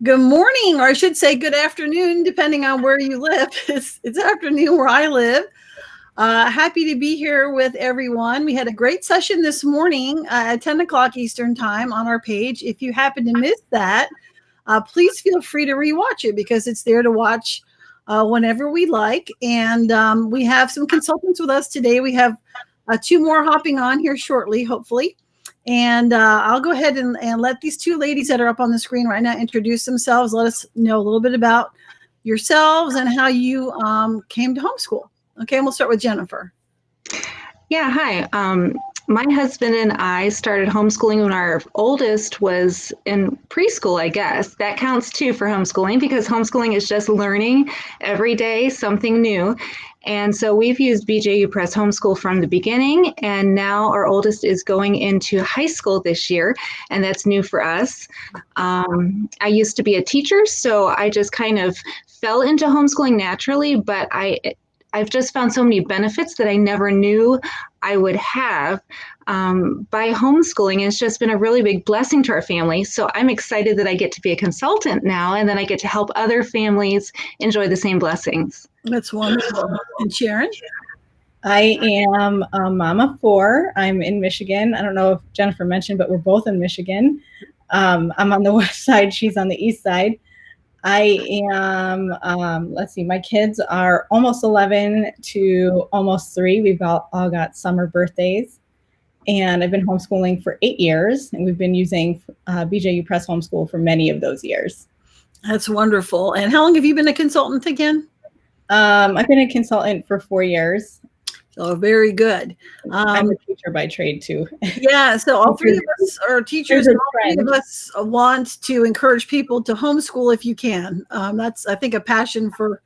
Good morning, or I should say good afternoon, depending on where you live. It's afternoon where I live. Happy to be here with everyone. We had a great session this morning at 10 o'clock Eastern time on our page. If you happen to miss that, please feel free to rewatch it because it's there to watch whenever we like. And we have some consultants with us today. We have two more hopping on here shortly, hopefully. And I'll go ahead and let these two ladies that are up on the screen right now introduce themselves. Let us know a little bit about yourselves and how you came to homeschool. Okay, and we'll start with Jennifer. Yeah, hi. My husband and I started homeschooling when our oldest was in preschool, I guess. That counts too for homeschooling because homeschooling is just learning every day something new. And so we've used BJU Press Homeschool from the beginning, and now our oldest is going into high school this year, and that's new for us. I used to be a teacher, so I just kind of fell into homeschooling naturally, but I've just found so many benefits that I never knew I would have by homeschooling. It's just been a really big blessing to our family. So I'm excited that I get to be a consultant now, and then I get to help other families enjoy the same blessings. That's wonderful. And Sharon? I am a mom of four. I'm in Michigan. I don't know if Jennifer mentioned, but we're both in Michigan. I'm on the west side. She's on the east side. I am, let's see, my kids are almost 11 to almost 3. We've all got summer birthdays. And I've been homeschooling for 8 years. And we've been using BJU Press Homeschool for many of those years. That's wonderful. And how long have you been a consultant again? I've been a consultant for 4 years. Oh, very good. I'm a teacher by trade too. Yeah, so all three of us are teachers, and all three of us want to encourage people to homeschool if you can. That's, I think, a passion for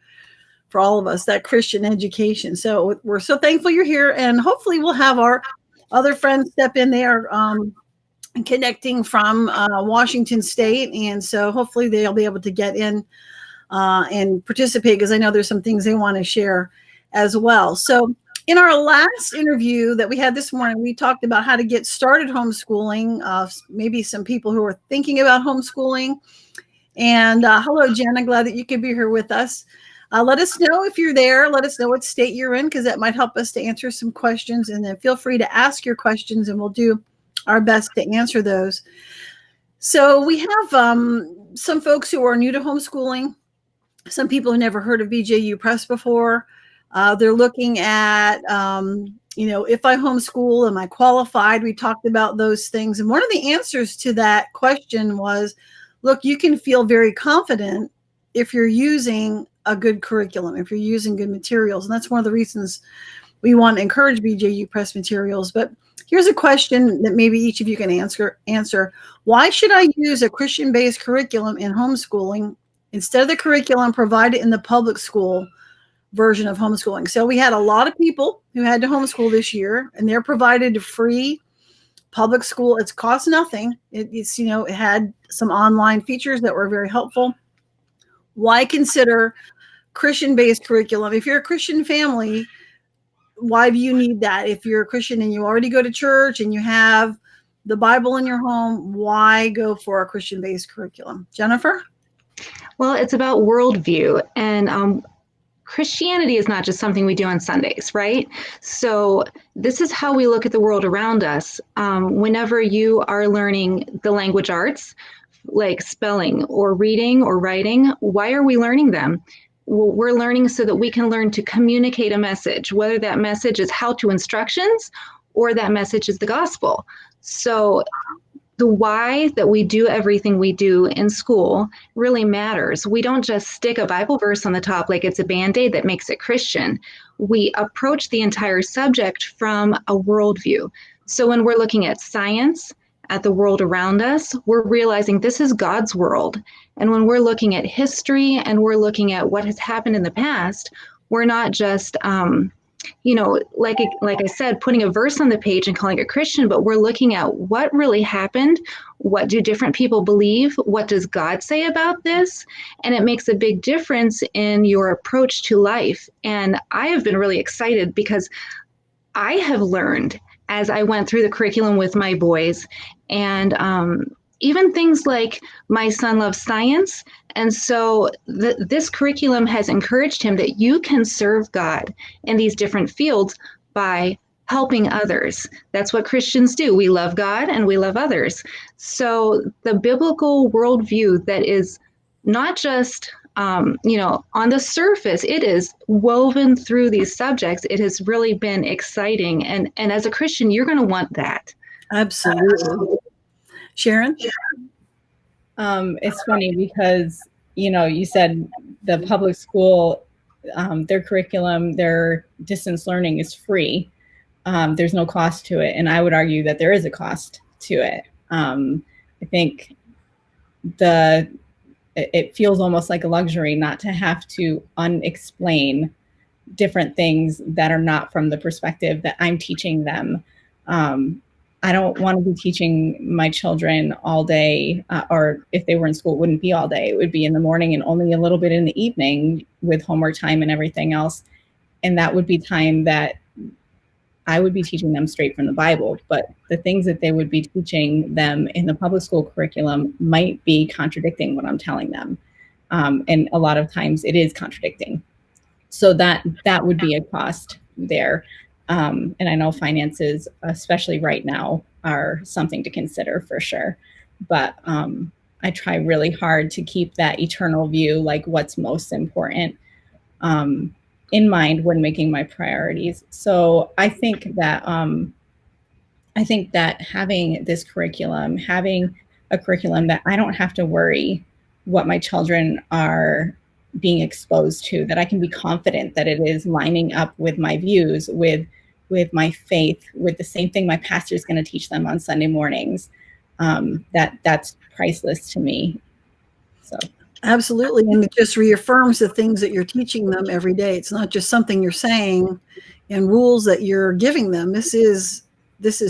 all of us, that Christian education. So we're so thankful you're here, and hopefully we'll have our other friends step in there connecting from Washington State, and so hopefully they'll be able to get in and participate because I know there's some things they want to share as well. So in our last interview that we had this morning, we talked about how to get started homeschooling, maybe some people who are thinking about homeschooling. And hello, Jen, I'm glad that you could be here with us. Let us know if you're there. Let us know what state you're in because that might help us to answer some questions. And then feel free to ask your questions and we'll do our best to answer those. So we have some folks who are new to homeschooling, some people who never heard of BJU Press before. They're looking at, if I homeschool, am I qualified? We talked about those things. And one of the answers to that question was, look, you can feel very confident if you're using a good curriculum, if you're using good materials. And that's one of the reasons we want to encourage BJU Press materials. But here's a question that maybe each of you can answer. Why should I use a Christian-based curriculum in homeschooling instead of the curriculum provided in the public school version of homeschooling? So we had a lot of people who had to homeschool this year, and they're provided a free public school. It's cost nothing. It's it had some online features that were very helpful. Why consider Christian-based curriculum? If you're a Christian family, why do you need that? If you're a Christian and you already go to church and you have the Bible in your home, why go for a Christian-based curriculum? Jennifer? Well, it's about worldview, and Christianity is not just something we do on Sundays, right? So this is how we look at the world around us. Whenever you are learning the language arts, like spelling or reading or writing, why are we learning them? Well, we're learning so that we can learn to communicate a message, whether that message is how-to instructions or that message is the gospel. So the why that we do everything we do in school really matters. We don't just stick a Bible verse on the top like it's a Band-Aid that makes it Christian. We approach the entire subject from a worldview. So when we're looking at science, at the world around us, we're realizing this is God's world. And when we're looking at history and we're looking at what has happened in the past, we're not just like I said, putting a verse on the page and calling it Christian, but we're looking at what really happened. What do different people believe? What does God say about this? And it makes a big difference in your approach to life. And I have been really excited because I have learned as I went through the curriculum with my boys, and even things like my son loves science. And so this curriculum has encouraged him that you can serve God in these different fields by helping others. That's what Christians do. We love God and we love others. So the biblical worldview that is not just, on the surface, it is woven through these subjects. It has really been exciting. And as a Christian, you're going to want that. Absolutely. Sharon? It's funny because, you said the public school, their curriculum, their distance learning is free. There's no cost to it. And I would argue that there is a cost to it. I think it feels almost like a luxury not to have to unexplain different things that are not from the perspective that I'm teaching them. I don't want to be teaching my children all day, or if they were in school, it wouldn't be all day. It would be in the morning and only a little bit in the evening with homework time and everything else. And that would be time that I would be teaching them straight from the Bible, but the things that they would be teaching them in the public school curriculum might be contradicting what I'm telling them. And a lot of times it is contradicting. So that would be a cost there. And I know finances, especially right now, are something to consider for sure. But I try really hard to keep that eternal view, like what's most important, in mind when making my priorities. So I think that having this curriculum, having a curriculum that I don't have to worry what my children are being exposed to, that I can be confident that it is lining up with my views, with my faith, with the same thing my pastor is going to teach them on Sunday mornings. That's priceless to me. So. Absolutely. And it just reaffirms the things that you're teaching them every day. It's not just something you're saying and rules that you're giving them. This is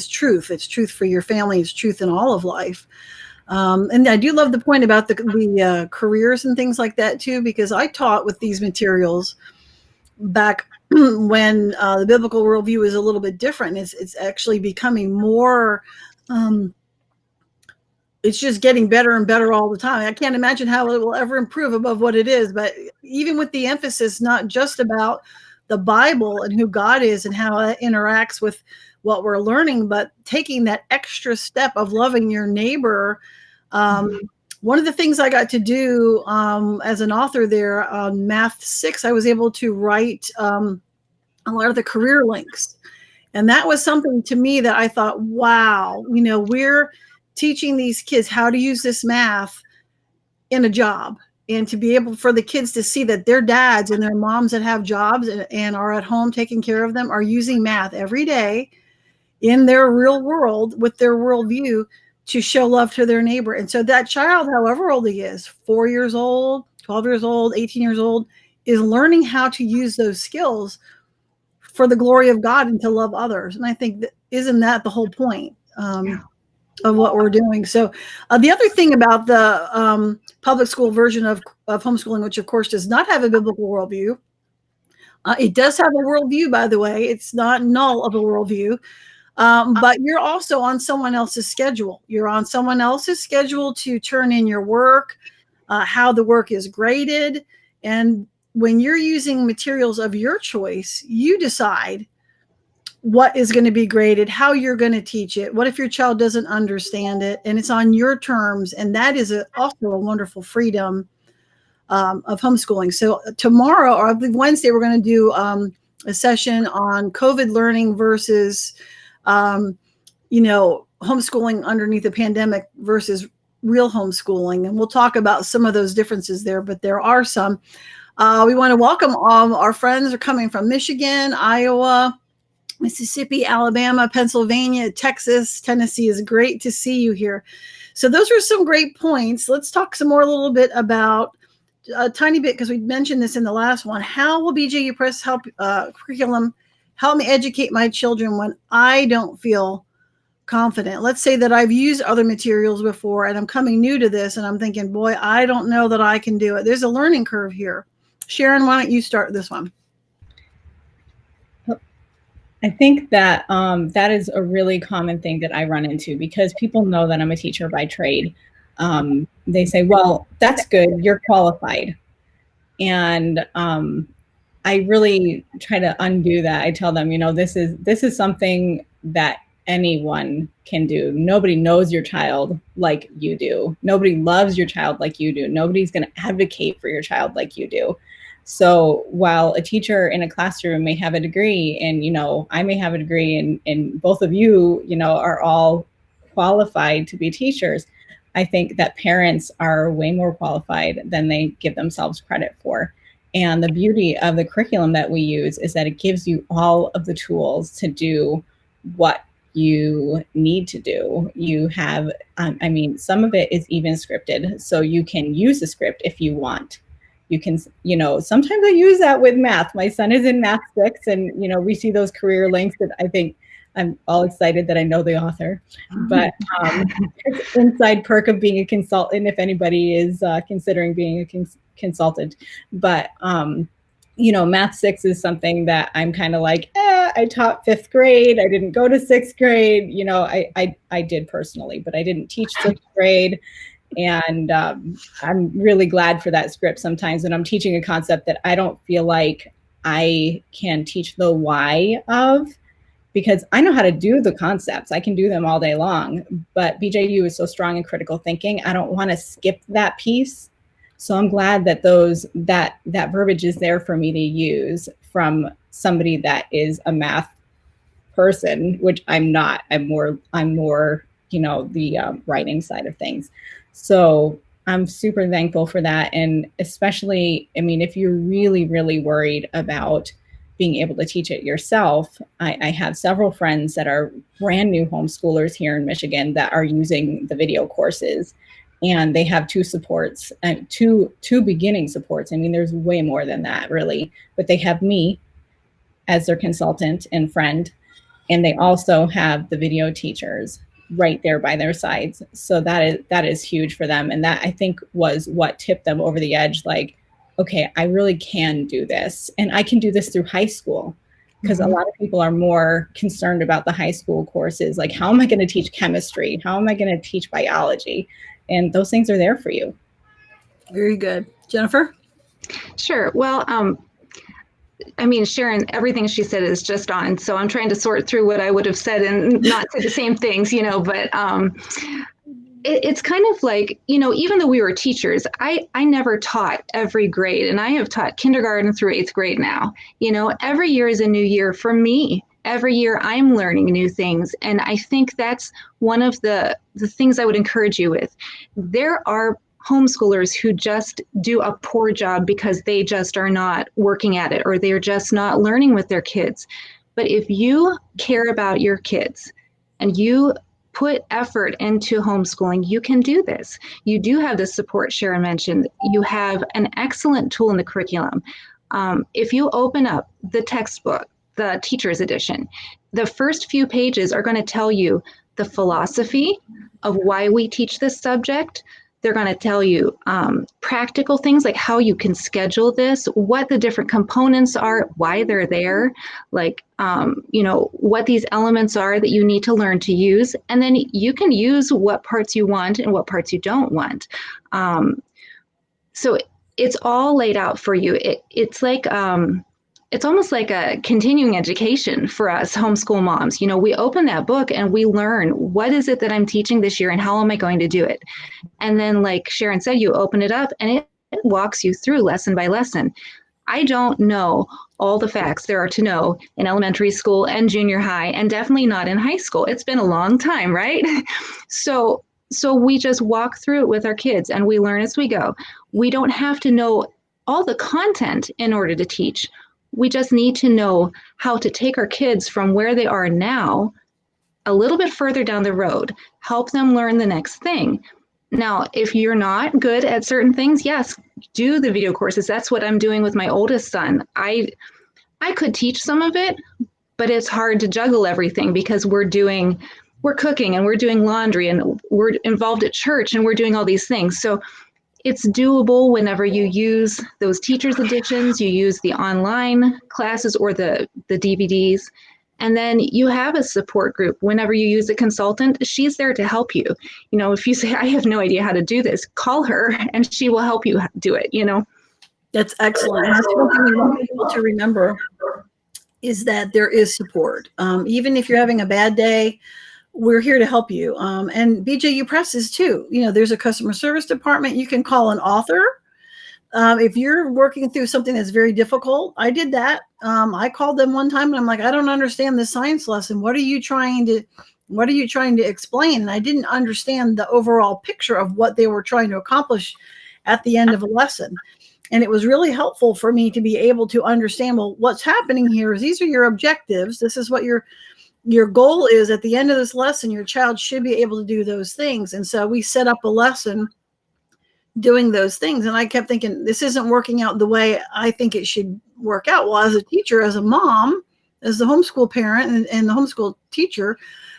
truth. It's truth for your family. It's truth in all of life. And I do love the point about the careers and things like that too, because I taught with these materials back when the biblical worldview is a little bit different. It's actually becoming more, it's just getting better and better all the time. I can't imagine how it will ever improve above what it is. But even with the emphasis, not just about the Bible and who God is and how it interacts with what we're learning, but taking that extra step of loving your neighbor. One of the things I got to do as an author there on Math 6, I was able to write a lot of the career links. And that was something to me that I thought, wow, we're teaching these kids how to use this math in a job, and to be able for the kids to see that their dads and their moms that have jobs and are at home taking care of them are using math every day in their real world with their worldview to show love to their neighbor. And so that child, however old he is, 4 years old, 12 years old, 18 years old, is learning how to use those skills for the glory of God and to love others. And I think isn't that the whole point? Of what we're doing. So the other thing about the public school version of homeschooling, which of course does not have a biblical worldview, it does have a worldview, by the way. It's not null of a worldview, but you're also on someone else's schedule. You're on someone else's schedule to turn in your work, how the work is graded. And when you're using materials of your choice, you decide what is going to be graded, how you're going to teach it. What if your child doesn't understand it and it's on your terms? And that is also a wonderful freedom of homeschooling. So tomorrow, or I believe Wednesday, we're going to do a session on COVID learning versus, homeschooling underneath the pandemic versus real homeschooling. And we'll talk about some of those differences there, but there are some. We want to welcome all our friends are coming from Michigan, Iowa, Mississippi, Alabama, Pennsylvania, Texas, Tennessee. Is great to see you here. So those are some great points. Let's talk some more a little bit about a tiny bit, because we mentioned this in the last one. How will BJU Press curriculum help me educate my children when I don't feel confident? Let's say that I've used other materials before and I'm coming new to this and I'm thinking, boy, I don't know that I can do it. There's a learning curve here. Sharon, why don't you start this one? I think that that is a really common thing that I run into, because people know that I'm a teacher by trade. They say, well, that's good, you're qualified. And I really try to undo that. I tell them, this is something that anyone can do. Nobody knows your child like you do. Nobody loves your child like you do. Nobody's going to advocate for your child like you do. So while a teacher in a classroom may have a degree, and I may have a degree, and both of you are all qualified to be teachers, I think that parents are way more qualified than they give themselves credit for. And the beauty of the curriculum that we use is that it gives you all of the tools to do what you need to do. You have, some of it is even scripted, so you can use a script if you want. You can, sometimes I use that with math. My son is in Math 6, and, we see those career links that I think I'm all excited that I know the author. But it's inside perk of being a consultant, if anybody is considering being a consultant. But, Math 6 is something that I'm kind of like, I taught 5th grade. I didn't go to 6th grade. I did personally, but I didn't teach 6th grade. And I'm really glad for that script sometimes when I'm teaching a concept that I don't feel like I can teach the why of, because I know how to do the concepts. I can do them all day long, but BJU is so strong in critical thinking. I don't want to skip that piece. So I'm glad that that verbiage is there for me to use from somebody that is a math person, which I'm not. I'm more the writing side of things. So I'm super thankful for that. And especially, if you're really, really worried about being able to teach it yourself, I have several friends that are brand new homeschoolers here in Michigan that are using the video courses, and they have 2 supports and two beginning supports. There's way more than that, really, but they have me as their consultant and friend, and they also have the video teachers right there by their sides. So that is huge for them. And that, I think, was what tipped them over the edge. Like, okay, I really can do this, and I can do this through high school, because a lot of people are more concerned about the high school courses. Like, how am I going to teach chemistry? How am I going to teach biology? And those things are there for you. Very good. Jennifer? Sure. Well, Sharon, everything she said is just on. So I'm trying to sort through what I would have said and not say the same things, but it's kind of like, even though we were teachers, I never taught every grade, and I have taught kindergarten through 8th grade now. Every year is a new year for me. Every year I'm learning new things. And I think that's one of the things I would encourage you with. There are homeschoolers who just do a poor job because they just are not working at it, or they're just not learning with their kids. But if you care about your kids and you put effort into homeschooling, you can do this. You do have the support Sharon mentioned. You have an excellent tool in the curriculum. If you open up the textbook, the teacher's edition, the first few pages are going to tell you the philosophy of why we teach this subject. They're going to tell you practical things like how you can schedule this, what the different components are, why they're there, like, what these elements are that you need to learn to use. And then you can use what parts you want and what parts you don't want. So it's all laid out for you. It's like, it's almost like a continuing education for us homeschool moms. We open that book and we learn, what is it that I'm teaching this year and how am I going to do it? And then, like Sharon said, you open it up and it walks you through lesson by lesson. I don't know all the facts there are to know in elementary school and junior high, and definitely not in high school. It's been a long time, right? So we just walk through it with our kids and we learn as we go. We don't have to know all the content in order to teach. We just need to know how to take our kids from where they are now a little bit further down the road, help them learn the next thing. Now, if you're not good at certain things, yes, do the video courses. That's what I'm doing with my oldest son. I could teach some of it, but it's hard to juggle everything because we're cooking and we're doing laundry and we're involved at church and we're doing all these things. So it's doable whenever you use those teacher's editions, you use the online classes or the DVDs, And then you have a support group. Whenever you use a consultant, she's there to help you. If you say, I have no idea how to do this, call her and she will help you do it, That's excellent. That's one thing we want people to remember is that there is support. Even if you're having a bad day, we're here to help you. And BJU Press is too. There's a customer service department. You can call an author. If you're working through something that's very difficult, I did that. I called them one time and I'm like, I don't understand this science lesson. What are you trying to explain? And I didn't understand the overall picture of what they were trying to accomplish at the end of a lesson. And it was really helpful for me to be able to understand, well, what's happening here is these are your objectives. This is what your goal is at the end of this lesson. Your child should be able to do those things. And so we set up a lesson doing those things. And I kept thinking, this isn't working out the way I think it should work out. Well, as a teacher, as a mom, as the homeschool parent and the homeschool teacher,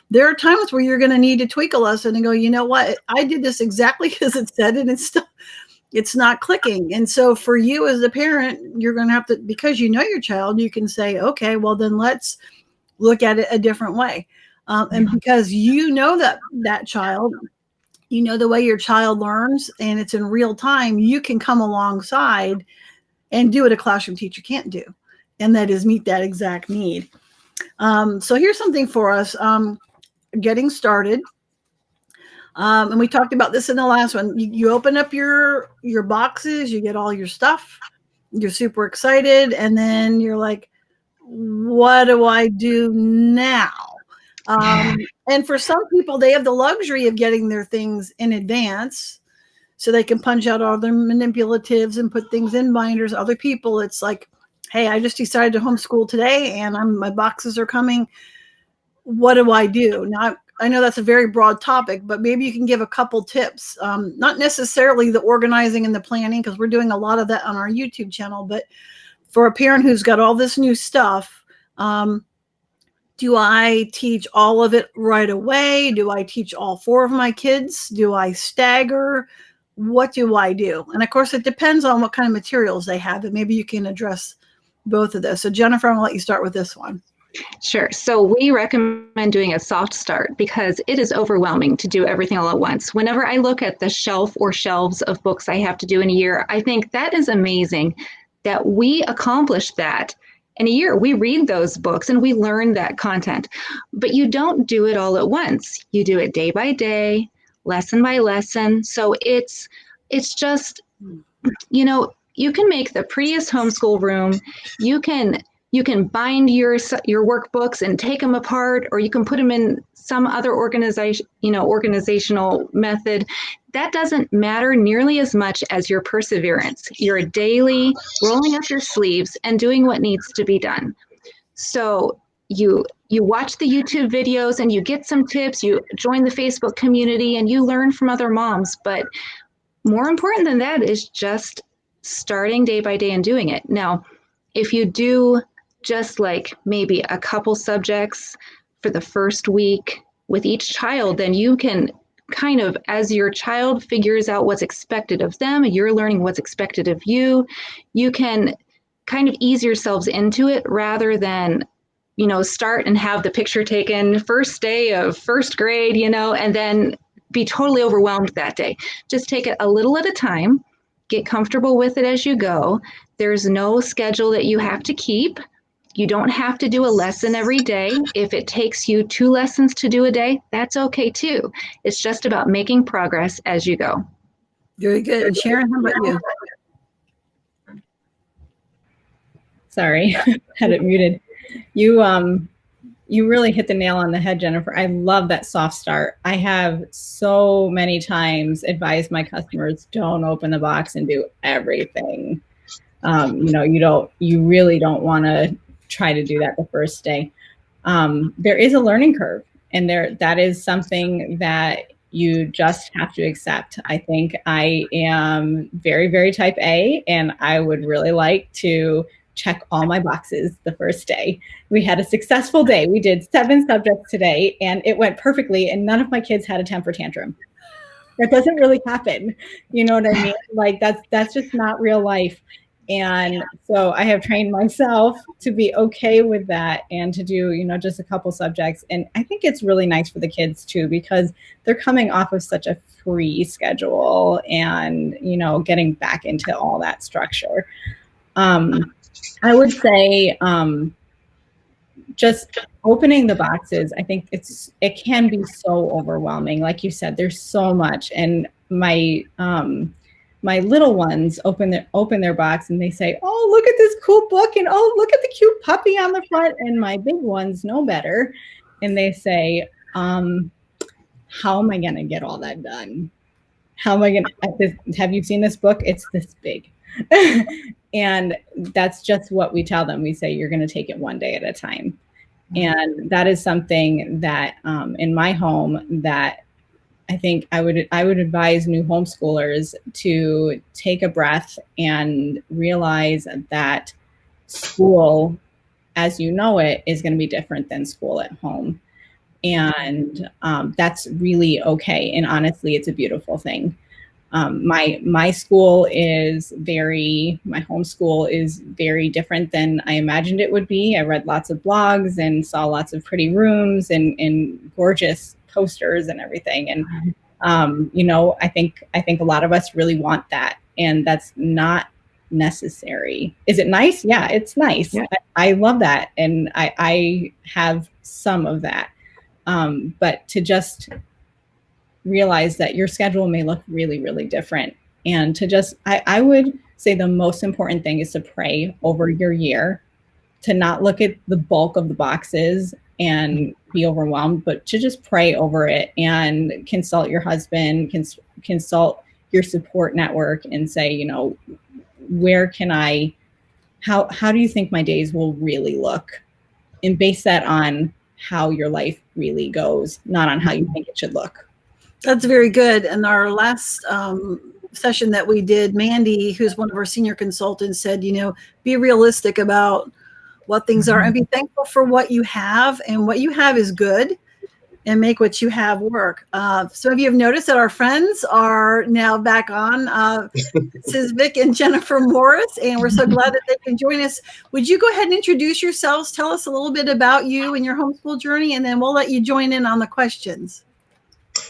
there are times where you're going to need to tweak a lesson and go, you know what? I did this exactly as it said, and it's not clicking. And so for you as a parent, you're going to have to, because you know your child, you can say, okay, well then let's look at it a different way. And because you know that child, the way your child learns and it's in real time, you can come alongside and do what a classroom teacher can't do. And that is meet that exact need. So here's something for us, getting started. And we talked about this in the last one. You open up your boxes, you get all your stuff, you're super excited, and then you're like, what do I do now? And for some people, they have the luxury of getting their things in advance so they can punch out all their manipulatives and put things in binders. Other people, it's like, hey, I just decided to homeschool today and my boxes are coming. What do I do? Now, I know that's a very broad topic, but maybe you can give a couple tips, not necessarily the organizing and the planning, because we're doing a lot of that on our YouTube channel, but for a parent who's got all this new stuff, do I teach all of it right away? Do I teach all 4 of my kids? Do I stagger? What do I do? And of course, it depends on what kind of materials they have, and maybe you can address both of those. So Jennifer, I'm gonna let you start with this one. Sure. So we recommend doing a soft start because it is overwhelming to do everything all at once. Whenever I look at the shelf or shelves of books I have to do in a year, I think that is amazing that we accomplished that in a year. We read those books and we learn that content, but you don't do it all at once. You do it day by day, lesson by lesson. So it's just, you can make the prettiest homeschool room. You can bind your workbooks and take them apart, or you can put them in some other organizational method. That doesn't matter nearly as much as your perseverance, your daily rolling up your sleeves and doing what needs to be done. So you watch the YouTube videos and you get some tips, you join the Facebook community and you learn from other moms. But more important than that is just starting day by day and doing it. Now, if you do just like maybe a couple subjects for the first week with each child, then you can kind of, as your child figures out what's expected of them, you're learning what's expected of you, you can kind of ease yourselves into it rather than, start and have the picture taken first day of first grade, and then be totally overwhelmed that day. Just take it a little at a time, get comfortable with it as you go. There's no schedule that you have to keep. You don't have to do a lesson every day. If it takes you 2 lessons to do a day, that's okay too. It's just about making progress as you go. Very good. And Sharon, how about you? Sorry, had it muted. You really hit the nail on the head, Jennifer. I love that soft start. I have so many times advised my customers, don't open the box and do everything. You really don't want to try to do that the first day. There is a learning curve, and that is something that you just have to accept. I think I am very, very type A, and I would really like to check all my boxes the first day. We had a successful day. We did 7 subjects today, and it went perfectly, and none of my kids had a temper tantrum. That doesn't really happen. You know what I mean? Like that's just not real life. And so I have trained myself to be okay with that and to do, just a couple subjects. And I think it's really nice for the kids too, because they're coming off of such a free schedule and, getting back into all that structure. I would say just opening the boxes, I think it can be so overwhelming. Like you said, there's so much. And my little ones open their box and they say, "Oh, look at this cool book," and "Oh, look at the cute puppy on the front." And my big ones know better, and they say, "How am I going to get all that done? How am I going to? Have you seen this book? It's this big." And that's just what we tell them. We say, "You're going to take it one day at a time," and that is something that in my home that I think I would advise new homeschoolers to take a breath and realize that school, as you know it, is going to be different than school at home. And that's really okay. And honestly, it's a beautiful thing. My homeschool is very different than I imagined it would be. I read lots of blogs and saw lots of pretty rooms and gorgeous posters and everything. And, I think a lot of us really want that, and that's not necessary. Is it nice? Yeah, it's nice. Yeah. I love that. And I have some of that. But to just realize that your schedule may look really, really different. And to just, I would say the most important thing is to pray over your year, to not look at the bulk of the boxes and be overwhelmed, but to just pray over it and consult your husband, consult your support network and say, where can how do you think my days will really look? And base that on how your life really goes, not on how you think it should look. That's very good. And our last session that we did, Mandy, who's one of our senior consultants, said, be realistic about what things are and be thankful for what you have, and what you have is good, and make what you have work. Some of you have noticed that our friends are now back on. This is Vic and Jennifer Morris, and we're so glad that they can join us. Would you go ahead and introduce yourselves? Tell us a little bit about you and your homeschool journey, and then we'll let you join in on the questions.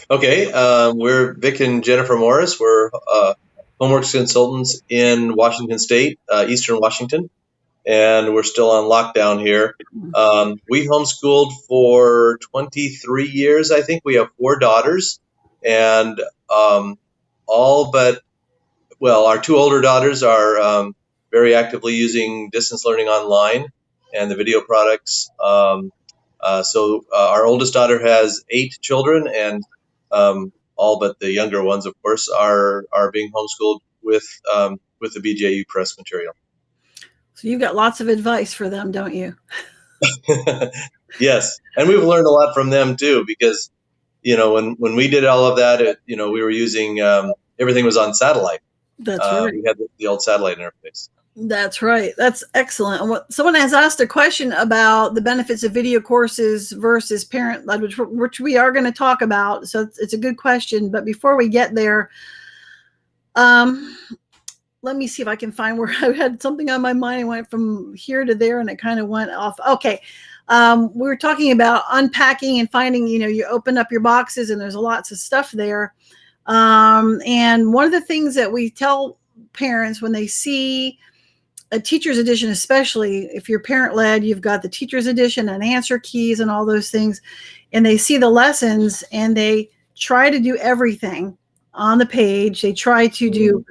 Okay, we're Vic and Jennifer Morris. We're homework consultants in Washington State, Eastern Washington, and we're still on lockdown here. We homeschooled for 23 years, I think. We have 4 daughters, and our 2 older daughters are very actively using distance learning online and the video products. So our oldest daughter has 8 children, and all but the younger ones, of course, are being homeschooled with the BJU Press material. So you've got lots of advice for them, don't you? Yes, and we've learned a lot from them too, because when we did all of that, we were using everything was on satellite. That's right. We had the old satellite interface. That's right. That's excellent. Someone has asked a question about the benefits of video courses versus parent-led, which we are going to talk about. So it's a good question. But before we get there, let me see if I can find where I had something on my mind. I went from here to there and it kind of went off. Okay. We were talking about unpacking and finding, you open up your boxes and there's lots of stuff there. And one of the things that we tell parents when they see a teacher's edition, especially if you're parent-led, you've got the teacher's edition and answer keys and all those things, and they see the lessons and they try to do everything on the page. They try to do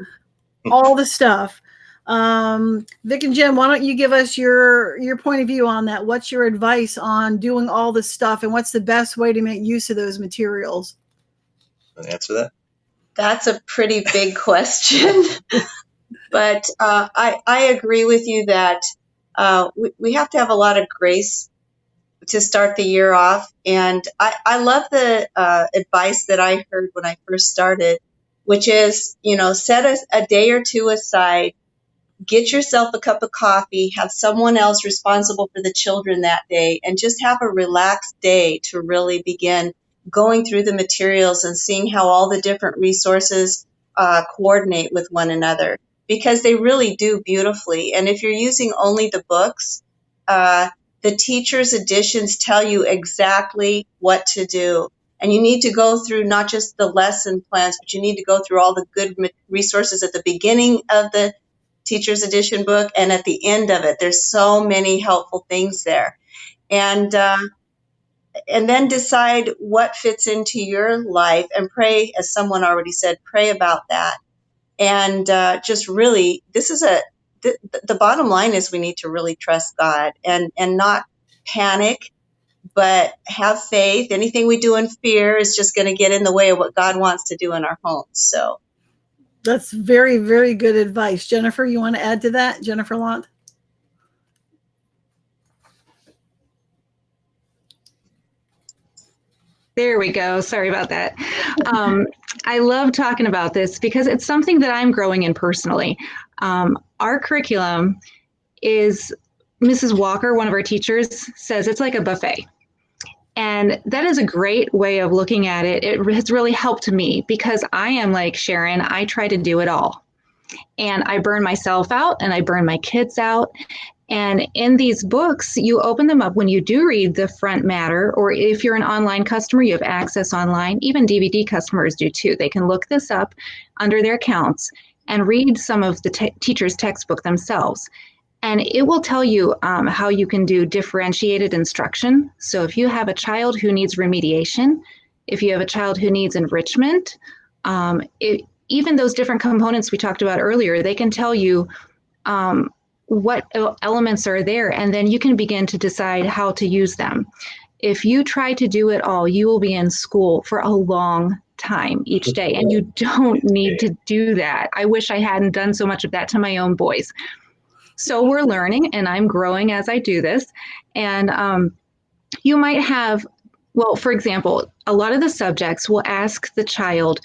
all the stuff. Vic and Jen, why don't you give us your point of view on that? What's your advice on doing all the stuff, and what's the best way to make use of those materials? Want to answer that? That's a pretty big question. But I agree with you that we have to have a lot of grace to start the year off. And I love the advice that I heard when I first started, which is, set a day or two aside, get yourself a cup of coffee, have someone else responsible for the children that day, and just have a relaxed day to really begin going through the materials and seeing how all the different resources coordinate with one another. because they really do beautifully. And if you're using only the books, the teacher's editions tell you exactly what to do. And you need to go through not just the lesson plans, but you need to go through all the good resources at the beginning of the teacher's edition book and at the end of it. There's so many helpful things there. And then decide what fits into your life and pray, as someone already said, pray about that. And just really, the bottom line is we need to really trust God and not panic, but have faith. Anything we do in fear is just going to get in the way of what God wants to do in our homes. So that's very, very good advice. Jennifer, you want to add to that? Jennifer Lont? There we go. Sorry about that. I love talking about this because it's something that I'm growing in personally. Our curriculum is, Mrs. Walker, one of our teachers, says it's like a buffet. And that is a great way of looking at it. It has really helped me because I am like Sharon. I try to do it all. And I burn myself out and I burn my kids out. And in these books, you open them up when you do read the front matter, or if you're an online customer, you have access online. Even DVD customers do too. They can look this up under their accounts and read some of the teacher's textbook themselves. And it will tell you how you can do differentiated instruction. So if you have a child who needs remediation, if you have a child who needs enrichment, even those different components we talked about earlier, they can tell you what elements are there, and then you can begin to decide how to use them. If you try to do it all, you will be in school for a long time each day, and you don't need to do that. I wish I hadn't done so much of that to my own boys. So we're learning, and I'm growing as I do this. And you might have, well, for example, a lot of the subjects will ask the child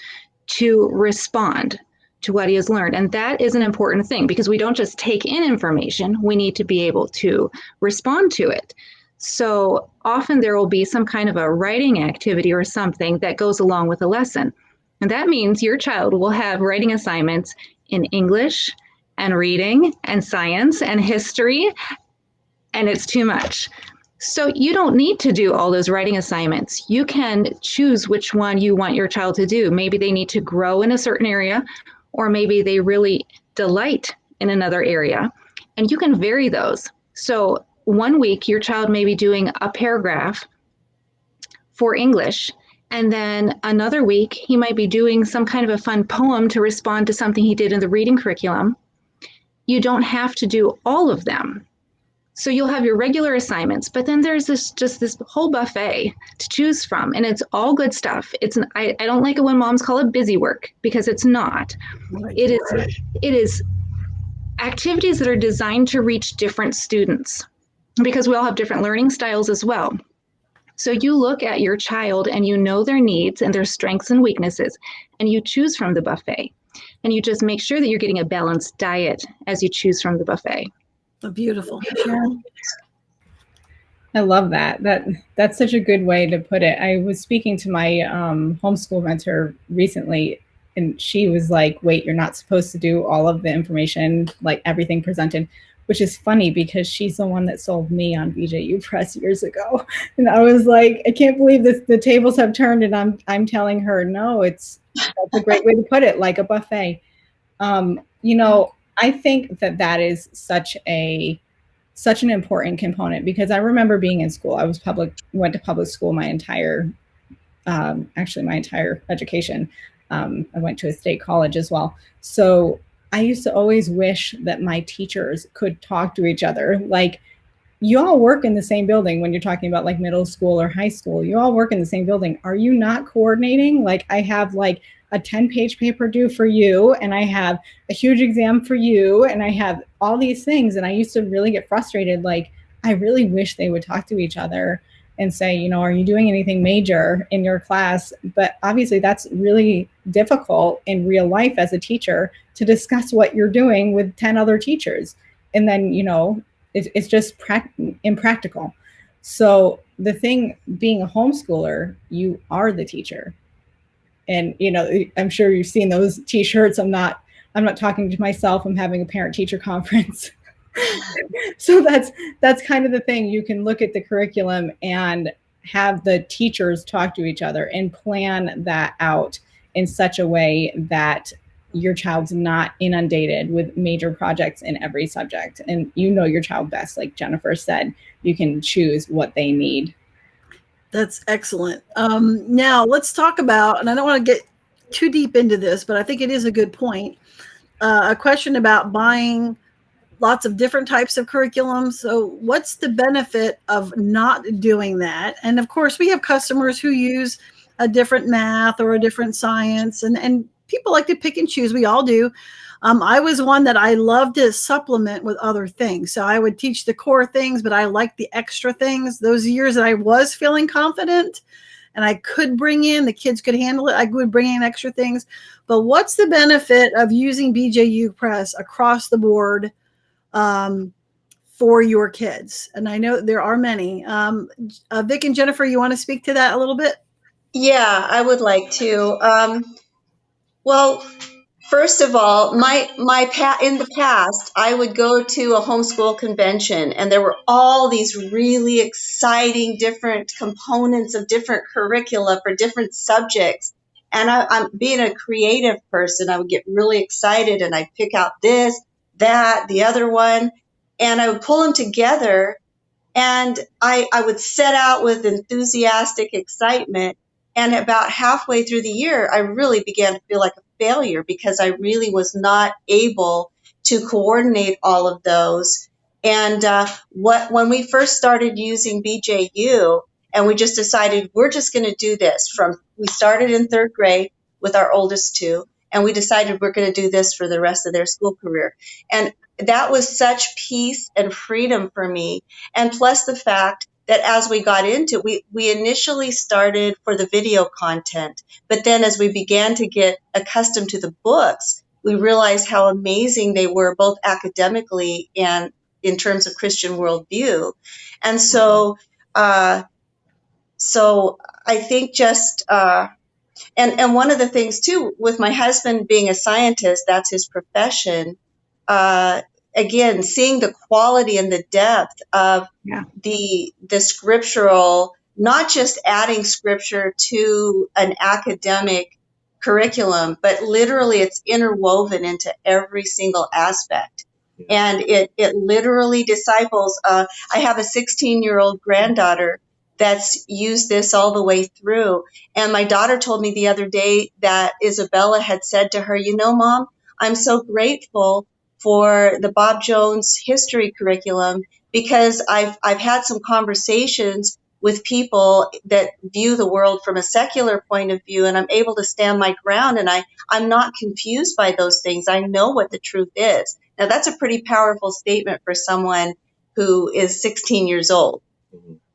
to respond to what he has learned. And that is an important thing because we don't just take in information, we need to be able to respond to it. So often there will be some kind of a writing activity or something that goes along with a lesson. And that means your child will have writing assignments in English and reading and science and history, and it's too much. So you don't need to do all those writing assignments. You can choose which one you want your child to do. Maybe they need to grow in a certain area, or maybe they really delight in another area, and you can vary those. So one week, your child may be doing a paragraph for English, and then another week, he might be doing some kind of a fun poem to respond to something he did in the reading curriculum. You don't have to do all of them. So you'll have your regular assignments, but then there's this whole buffet to choose from, and it's all good stuff. I don't like it when moms call it busy work because it's not. It is activities that are designed to reach different students because we all have different learning styles as well. So you look at your child and you know their needs and their strengths and weaknesses, and you choose from the buffet, and you just make sure that you're getting a balanced diet as you choose from the buffet. Beautiful. Sharon? I love that. That's such a good way to put it. I was speaking to my homeschool mentor recently, and she was like, wait, you're not supposed to do all of the information, like everything presented, which is funny because she's the one that sold me on BJU Press years ago. And I was like, I can't believe this, the tables have turned, and I'm telling her, no, that's a great way to put it, like a buffet. You know, I think that is such an important component because I remember being in school. I went to public school my entire education. I went to a state college as well. So I used to always wish that my teachers could talk to each other. Like, you all work in the same building when you're talking about like middle school or high school. You all work in the same building. Are you not coordinating? Like, I have like a 10-page paper due for you, and I have a huge exam for you, and I have all these things. And I used to really get frustrated. Like, I really wish they would talk to each other and say, you know, are you doing anything major in your class? But obviously that's really difficult in real life as a teacher to discuss what you're doing with 10 other teachers. And then, you know, it's just impractical. So the thing, being a homeschooler, you are the teacher. And, you know, I'm sure you've seen those t-shirts. I'm not I'm not talking to myself. I'm having a parent-teacher conference. So that's kind of the thing. You can look at the curriculum and have the teachers talk to each other and plan that out in such a way that your child's not inundated with major projects in every subject. And you know your child best, like Jennifer said. You can choose what they need. That's excellent. Now let's talk about, and I don't want to get too deep into this, but I think it is a good point, a question about buying lots of different types of curriculum. So what's the benefit of not doing that? And of course, we have customers who use a different math or a different science, and people like to pick and choose. We all do. I was one that I loved to supplement with other things. So I would teach the core things, but I liked the extra things. Those years that I was feeling confident and I could bring in, the kids could handle it, I would bring in extra things. But what's the benefit of using BJU Press across the board for your kids? And I know there are many. Vic and Jennifer, you want to speak to that a little bit? Yeah, I would like to. Well, first of all, in the past, I would go to a homeschool convention, and there were all these really exciting different components of different curricula for different subjects. And I'm being a creative person, I would get really excited, and I'd pick out this, that, the other one, and I would pull them together, and I would set out with enthusiastic excitement. And about halfway through the year, I really began to feel like a failure because I really was not able to coordinate all of those. And when we first started using BJU, and we just decided we're just going to do this we started in 3rd grade with our oldest 2, and we decided we're going to do this for the rest of their school career. And that was such peace and freedom for me. And plus the fact that as we got into it, we initially started for the video content, but then as we began to get accustomed to the books, we realized how amazing they were, both academically and in terms of Christian worldview. And so I think just, and one of the things too, with my husband being a scientist, that's his profession, again, seeing the quality and the depth of the scriptural, not just adding scripture to an academic curriculum, but literally it's interwoven into every single aspect. And it literally disciples. I have a 16-year-old granddaughter that's used this all the way through. And my daughter told me the other day that Isabella had said to her, Mom, I'm so grateful for the Bob Jones history curriculum because I've had some conversations with people that view the world from a secular point of view, and I'm able to stand my ground, and I'm not confused by those things. I know what the truth is. Now, that's a pretty powerful statement for someone who is 16 years old.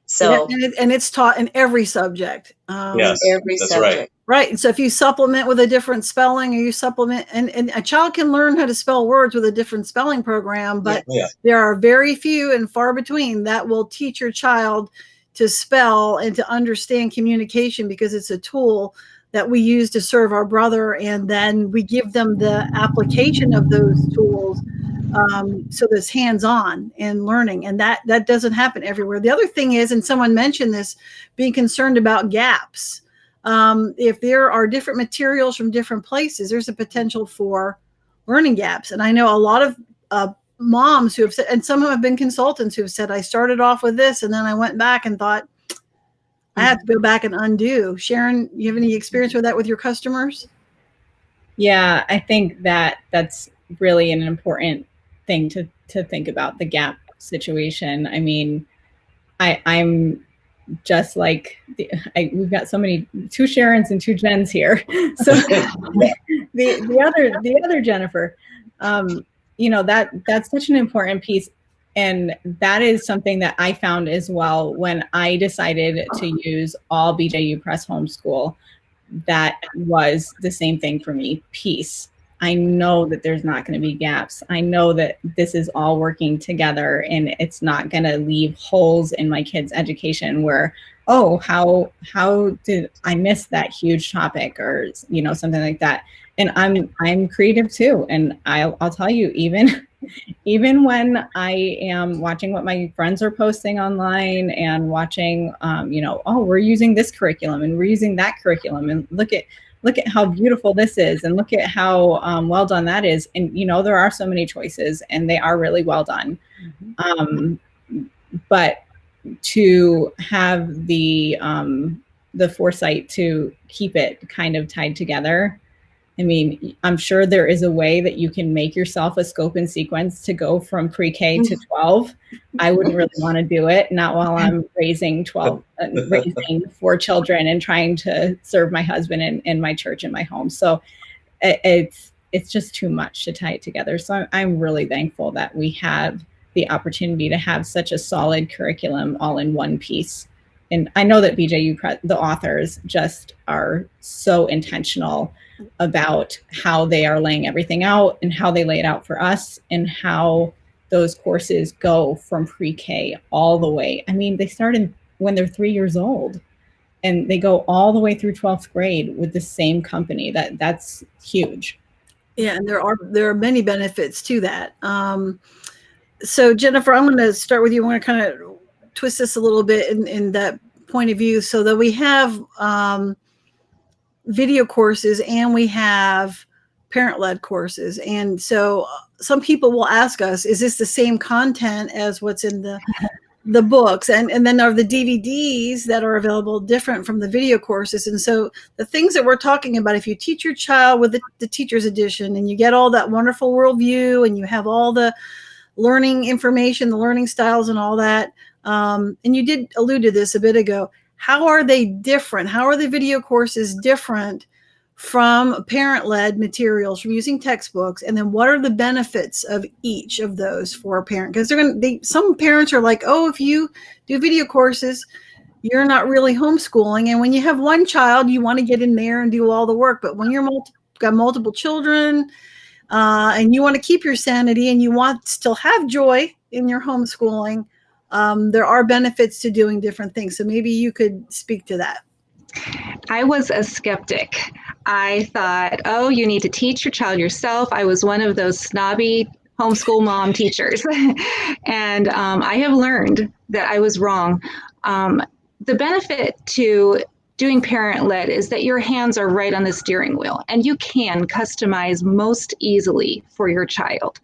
So, and it's taught in every subject. Yes, every that's subject. Right. And so if you supplement with a different spelling, or you supplement, and a child can learn how to spell words with a different spelling program, but there are very few and far between that will teach your child to spell and to understand communication, because it's a tool that we use to serve our brother. And then we give them the application of those tools. So there's hands-on and learning, and that doesn't happen everywhere. The other thing is, and someone mentioned this, being concerned about gaps. If there are different materials from different places, there's a potential for learning gaps. And I know a lot of moms who have said, and some have been consultants who have said, I started off with this, and then I went back and thought, I have to go back and undo. Sharon, you have any experience with that with your customers? Yeah, I think that's really an important thing to think about, the gap situation. I mean, I'm just like we've got so many, 2 Sharons and 2 Jens here. So the other Jennifer, that's such an important piece, and that is something that I found as well when I decided to use all BJU Press Homeschool. That was the same thing for me, peace. I know that there's not going to be gaps. I know that this is all working together, and it's not going to leave holes in my kids' education where, oh, how did I miss that huge topic, or something like that. And I'm creative too, and I'll tell you, even when I am watching what my friends are posting online and watching, oh, we're using this curriculum and we're using that curriculum, and look at how beautiful this is, and look at how well done that is. And, there are so many choices, and they are really well done. But to have the foresight to keep it kind of tied together, I mean, I'm sure there is a way that you can make yourself a scope and sequence to go from pre-K to 12. I wouldn't really want to do it, not while I'm raising 4 children and trying to serve my husband and my church and my home. So it's just too much to tie it together. So I'm really thankful that we have the opportunity to have such a solid curriculum all in one piece. And I know that BJU Press, the authors, just are so intentional about how they are laying everything out and how they lay it out for us, and how those courses go from pre-K all the way. I mean, they start when they're 3 years old, and they go all the way through 12th grade with the same company. That's huge. Yeah, and there are many benefits to that. So Jennifer, I'm going to start with you. I want to kind of twist this a little bit in that point of view, so that we have video courses and we have parent-led courses. And so some people will ask us, is this the same content as what's in the books? And then are the DVDs that are available different from the video courses? And so the things that we're talking about, if you teach your child with the teacher's edition, and you get all that wonderful worldview, and you have all the learning information, the learning styles and all that, and you did allude to this a bit ago, how are they different? How are the video courses different from parent-led materials, from using textbooks? And then what are the benefits of each of those for a parent? Because some parents are like, oh, if you do video courses, you're not really homeschooling. And when you have one child, you want to get in there and do all the work. But when you're got multiple children, and you want to keep your sanity, and you want to still have joy in your homeschooling, there are benefits to doing different things. So maybe you could speak to that. I was a skeptic. I thought, oh, you need to teach your child yourself. I was one of those snobby homeschool mom teachers. And I have learned that I was wrong. The benefit to doing parent-led is that your hands are right on the steering wheel, and you can customize most easily for your child.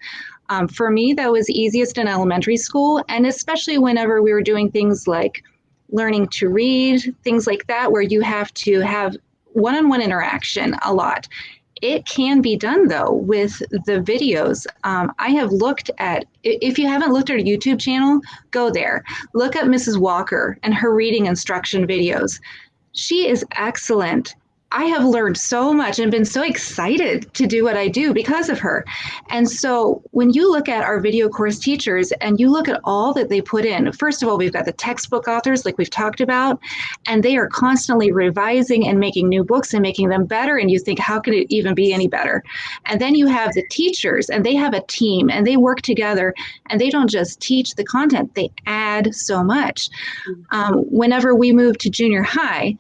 For me, that was easiest in elementary school, and especially whenever we were doing things like learning to read, things like that, where you have to have one-on-one interaction a lot. It can be done, though, with the videos. I have looked at, if you haven't looked at a YouTube channel, go there. Look up Mrs. Walker and her reading instruction videos. She is excellent. I have learned so much and been so excited to do what I do because of her. And so when you look at our video course teachers and you look at all that they put in, first of all, we've got the textbook authors like we've talked about, and they are constantly revising and making new books and making them better. And you think, how could it even be any better? And then you have the teachers, and they have a team, and they work together, and they don't just teach the content, they add so much. Whenever we moved to junior high,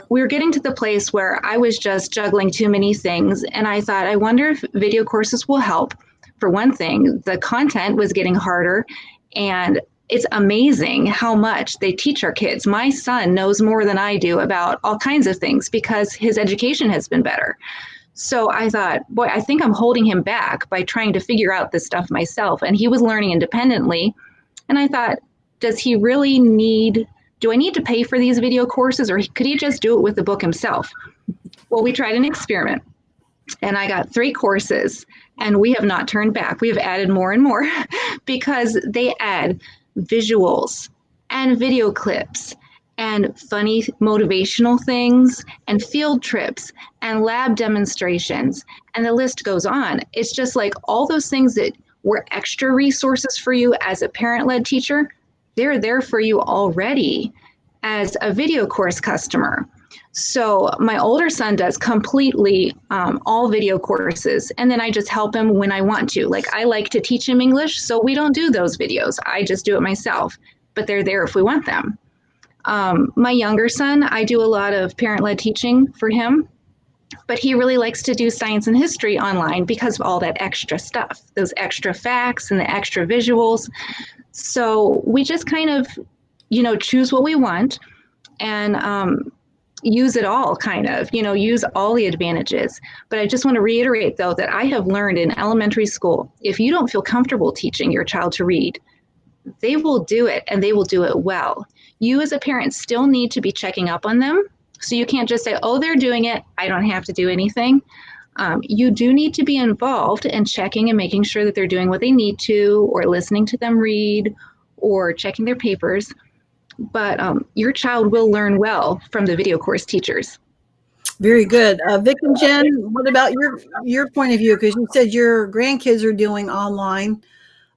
we were getting to the place where I was just juggling too many things. And I thought, I wonder if video courses will help. For one thing, the content was getting harder, and it's amazing how much they teach our kids. My son knows more than I do about all kinds of things because his education has been better. So I thought, boy, I think I'm holding him back by trying to figure out this stuff myself. And he was learning independently. And I thought, does he really do I need to pay for these video courses, or could he just do it with the book himself? Well, we tried an experiment, and I got 3 courses, and we have not turned back. We have added more and more because they add visuals and video clips and funny motivational things and field trips and lab demonstrations, and the list goes on. It's just like all those things that were extra resources for you as a parent-led teacher, they're there for you already as a video course customer. So my older son does completely all video courses, and then I just help him when I want to. Like, I like to teach him English, so we don't do those videos. I just do it myself, but they're there if we want them. My younger son, I do a lot of parent-led teaching for him, but he really likes to do science and history online because of all that extra stuff, those extra facts and the extra visuals. So we just kind of, choose what we want and use it all, kind of, use all the advantages. But I just want to reiterate, though, that I have learned in elementary school, if you don't feel comfortable teaching your child to read, they will do it, and they will do it well. You as a parent still need to be checking up on them. So you can't just say, oh, they're doing it, I don't have to do anything. You do need to be involved in checking and making sure that they're doing what they need to, or listening to them read, or checking their papers. But your child will learn well from the video course teachers. Very good. Vic and Jen, what about your point of view? Because you said your grandkids are doing online.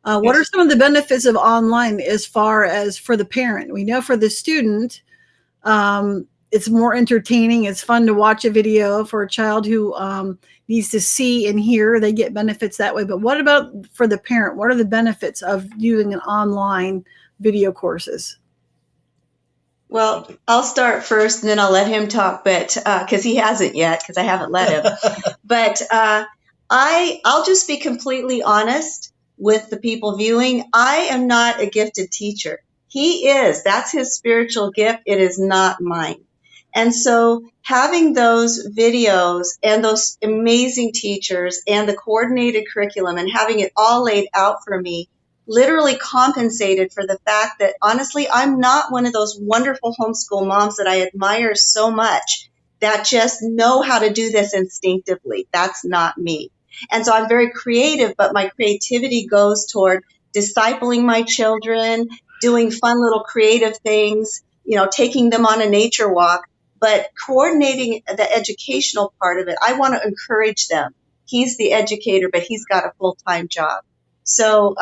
What are some of the benefits of online as far as for the parent? We know for the student, it's more entertaining. It's fun to watch a video. For a child who needs to see and hear, they get benefits that way. But what about for the parent? What are the benefits of using an online video courses? Well, I'll start first and then I'll let him talk, but because he hasn't yet, because I haven't let him. But I'll just be completely honest with the people viewing. I am not a gifted teacher. He is. That's his spiritual gift. It is not mine. And so having those videos and those amazing teachers and the coordinated curriculum and having it all laid out for me literally compensated for the fact that, honestly, I'm not one of those wonderful homeschool moms that I admire so much that just know how to do this instinctively. That's not me. And so I'm very creative, but my creativity goes toward discipling my children, doing fun little creative things, taking them on a nature walk, but coordinating the educational part of it. I want to encourage them. He's the educator, but he's got a full-time job. So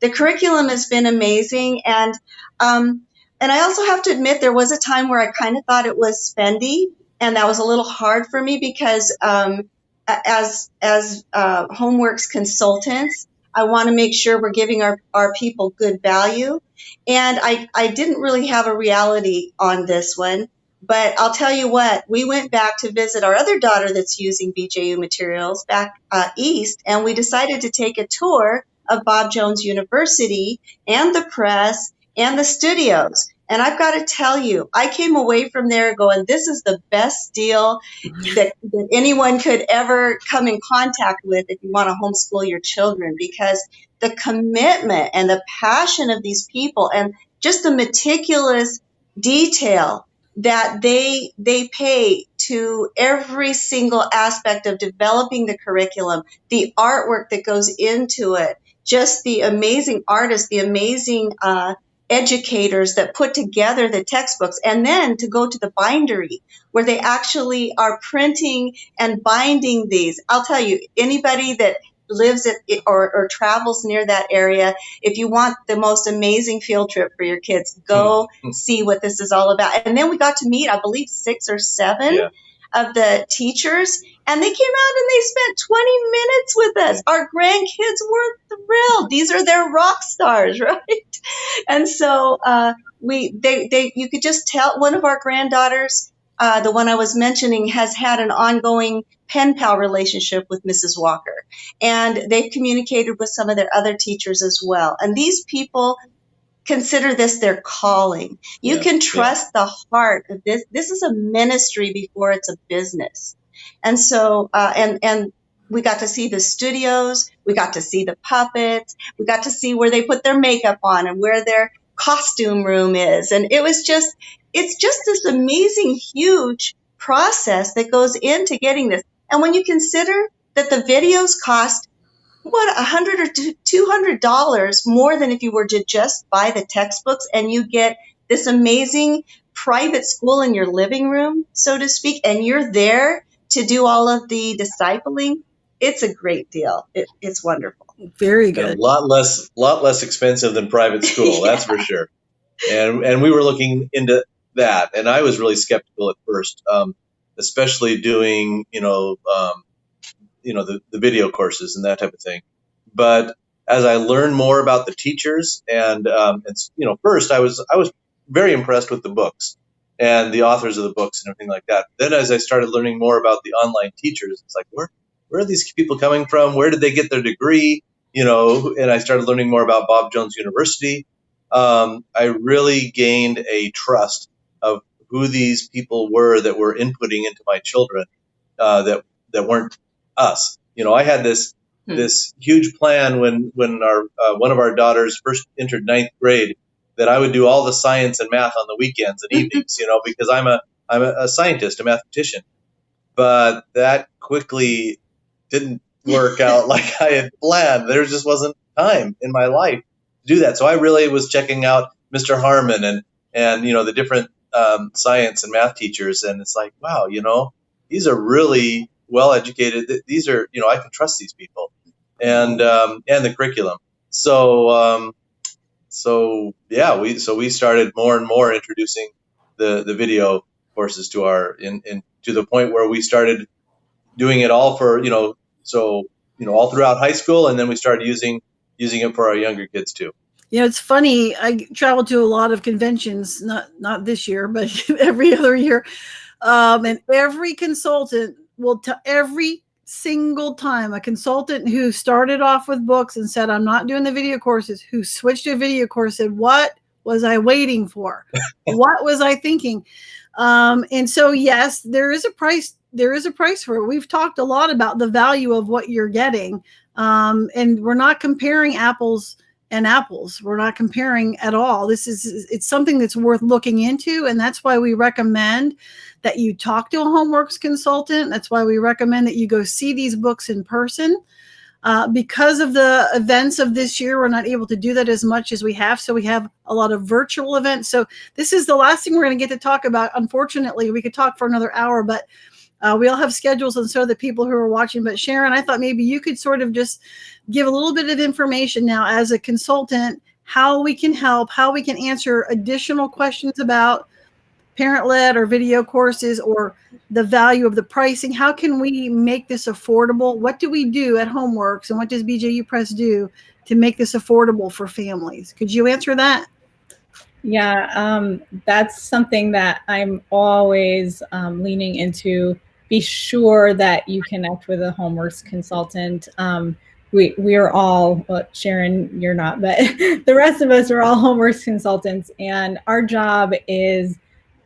the curriculum has been amazing. And I also have to admit, there was a time where I kind of thought it was spendy, and that was a little hard for me because as Homeworks consultants, I want to make sure we're giving our people good value. And I didn't really have a reality on this one. But I'll tell you what, we went back to visit our other daughter that's using BJU materials back east, and we decided to take a tour of Bob Jones University and the press and the studios. And I've got to tell you, I came away from there going, this is the best deal that anyone could ever come in contact with if you want to homeschool your children, because the commitment and the passion of these people and just the meticulous detail that they pay to every single aspect of developing the curriculum, the artwork that goes into it, just the amazing artists, the amazing educators that put together the textbooks, and then to go to the bindery where they actually are printing and binding these. I'll tell you, anybody that lives at or travels near that area, if you want the most amazing field trip for your kids, go see what this is all about. And then we got to meet, I believe, 6 or 7 of the teachers, and they came out and they spent 20 minutes with us. Our grandkids were thrilled. These are their rock stars, right? And so you could just tell one of our granddaughters, the one I was mentioning, has had an ongoing pen pal relationship with Mrs. Walker. And they've communicated with some of their other teachers as well. And these people consider this their calling. You can trust the heart of this. This is a ministry before it's a business. And so, and we got to see the studios. We got to see the puppets. We got to see where they put their makeup on and where their costume room is. And it's just this amazing, huge process that goes into getting this. And when you consider that the videos cost, $100 or $200 more than if you were to just buy the textbooks, and you get this amazing private school in your living room, so to speak, and you're there to do all of the discipling, it's a great deal. It's wonderful. Very good. And a lot less expensive than private school, that's for sure. And we were looking into that. And I was really skeptical at first, especially doing, the video courses and that type of thing. But as I learned more about the teachers and first I was very impressed with the books and the authors of the books and everything like that. Then as I started learning more about the online teachers, it's like, where are these people coming from? Where did they get their degree? And I started learning more about Bob Jones University. I really gained a trust of who these people were that were inputting into my children, that weren't us. I had this huge plan when our one of our daughters first entered 9th grade, that I would do all the science and math on the weekends and evenings, because I'm a scientist, a mathematician. But that quickly didn't work out like I had planned. There just wasn't time in my life to do that. So I really was checking out Mr. Harmon and the different science and math teachers, and it's like, wow, these are really well educated. These are, I can trust these people, and the curriculum. So we started more and more introducing the video courses to to the point where we started doing it all for all throughout high school, and then we started using it for our younger kids too. It's funny. I travel to a lot of conventions, not this year, but every other year, and every consultant will tell every single time a consultant who started off with books and said, I'm not doing the video courses, who switched to a video course, said, what was I waiting for? What was I thinking? And so, yes, there is a price. There is a price for it. We've talked a lot about the value of what you're getting. And we're not comparing apples and apples. We're not comparing at all. It's something that's worth looking into. And that's why we recommend that you talk to a homeworks consultant. That's why we recommend that you go see these books in person. Because of the events of this year, we're not able to do that as much as we have. So we have a lot of virtual events. So this is the last thing we're going to get to talk about. Unfortunately, we could talk for another hour, but we all have schedules, and so the people who are watching. But Sharon, I thought maybe you could sort of just give a little bit of information now as a consultant, how we can help, how we can answer additional questions about parent-led or video courses, or the value of the pricing. How can we make this affordable? What do we do at Homeworks, and what does BJU Press do to make this affordable for families? Could you answer that? Yeah, that's something that I'm always leaning into. Be sure that you connect with a Homeworks consultant. We are all, well, Sharon, you're not, but the rest of us are all Homeworks consultants, and our job is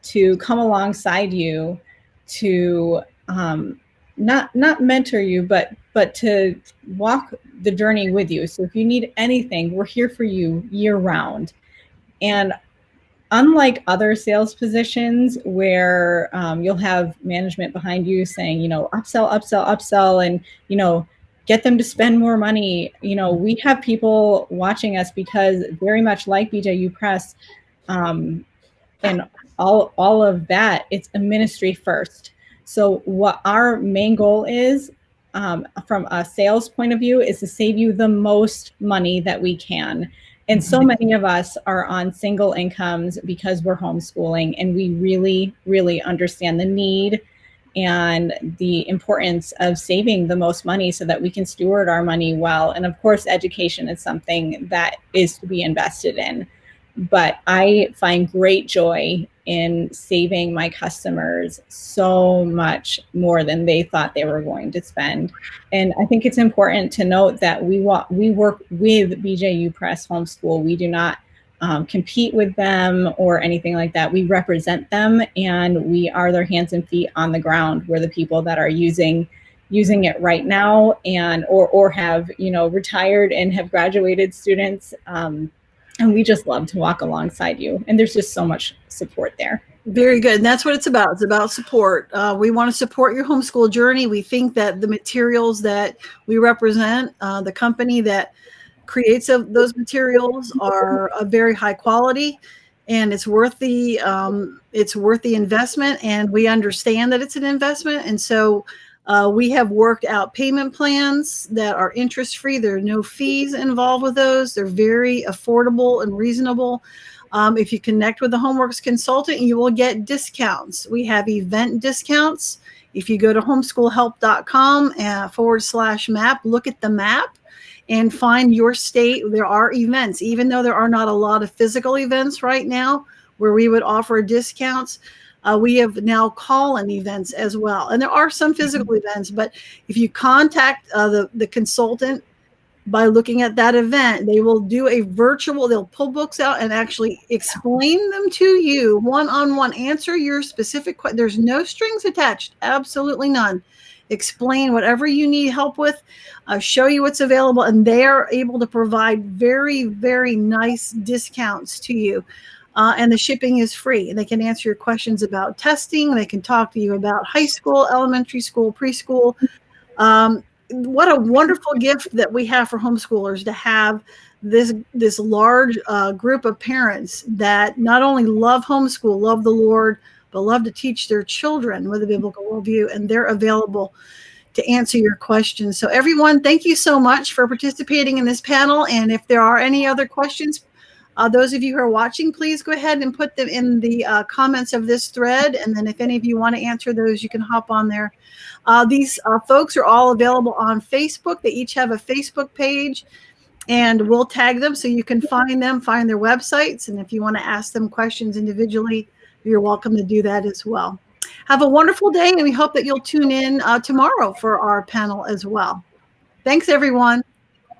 to come alongside you, to not mentor you, but to walk the journey with you. So if you need anything, we're here for you year round. And unlike other sales positions where you'll have management behind you saying, upsell, upsell, upsell, and, get them to spend more money. We have people watching us because very much like BJU Press, and all of that, it's a ministry first. So what our main goal is, from a sales point of view, is to save you the most money that we can. And so many of us are on single incomes because we're homeschooling, and we really, really understand the need and the importance of saving the most money so that we can steward our money well. And of course, education is something that is to be invested in. But I find great joy in saving my customers so much more than they thought they were going to spend. And I think it's important to note that we work with BJU Press Homeschool. We do not compete with them or anything like that. We represent them, and we are their hands and feet on the ground. We're the people that are using it right now, and or have retired and have graduated students. And we just love to walk alongside you. And there's just so much support there. Very good. And that's what it's about. It's about support. We want to support your homeschool journey. We think that the materials that we represent, the company that creates those materials, are of very high quality, and it's worth the investment. And we understand that it's an investment. And so we have worked out payment plans that are interest-free. There are no fees involved with those. They're very affordable and reasonable. If you connect with the Homeworks consultant, you will get discounts. We have event discounts. If you go to homeschoolhelp.com/map, look at the map and find your state. There are events, even though there are not a lot of physical events right now where we would offer discounts. We have now call-in events as well. And there are some physical events, but if you contact the consultant by looking at that event, they will do a virtual, they'll pull books out and actually explain them to you one-on-one, answer your specific question. There's no strings attached, absolutely none. Explain whatever you need help with, show you what's available, and they are able to provide very, very nice discounts to you. And the shipping is free. And they can answer your questions about testing. They can talk to you about high school, elementary school, preschool. What a wonderful gift that we have for homeschoolers to have this large group of parents that not only love homeschool, love the Lord, but love to teach their children with a biblical worldview, and they're available to answer your questions. So everyone, thank you so much for participating in this panel. And if there are any other questions, those of you who are watching, please go ahead and put them in the comments of this thread. And then if any of you want to answer those, you can hop on there. These folks are all available on Facebook. They each have a Facebook page, and we'll tag them so you can find them, find their websites. And if you want to ask them questions individually, you're welcome to do that as well. Have a wonderful day, and we hope that you'll tune in tomorrow for our panel as well. Thanks, everyone.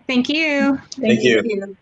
Thank you. Thank you. you.